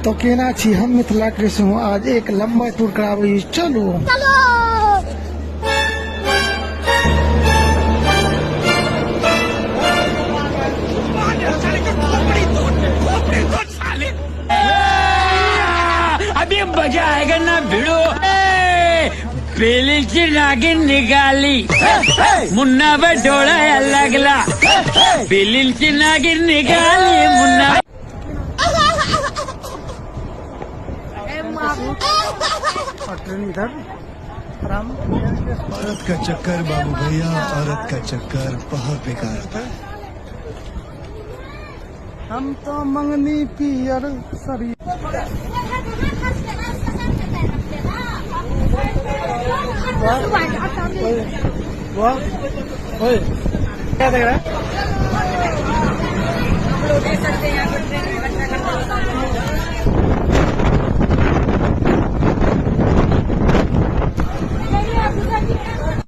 तो केना छी हम मिथिला कृष्ण हूँ। आज एक लंबा टूर कराबे चलो। अभी मजा आएगा ना भिड़ो। पेलीची नागिन निकाली मुन्ना पे डोळा लागला। पेलीची नागिन निकाली मुन्ना। ट्रेन इधर आराम। औरत का चक्कर बाबू भैया, औरत का चक्कर बहुत बेकार होता है। हम तो मंगनी पियर सरी। क्या देख रहा है?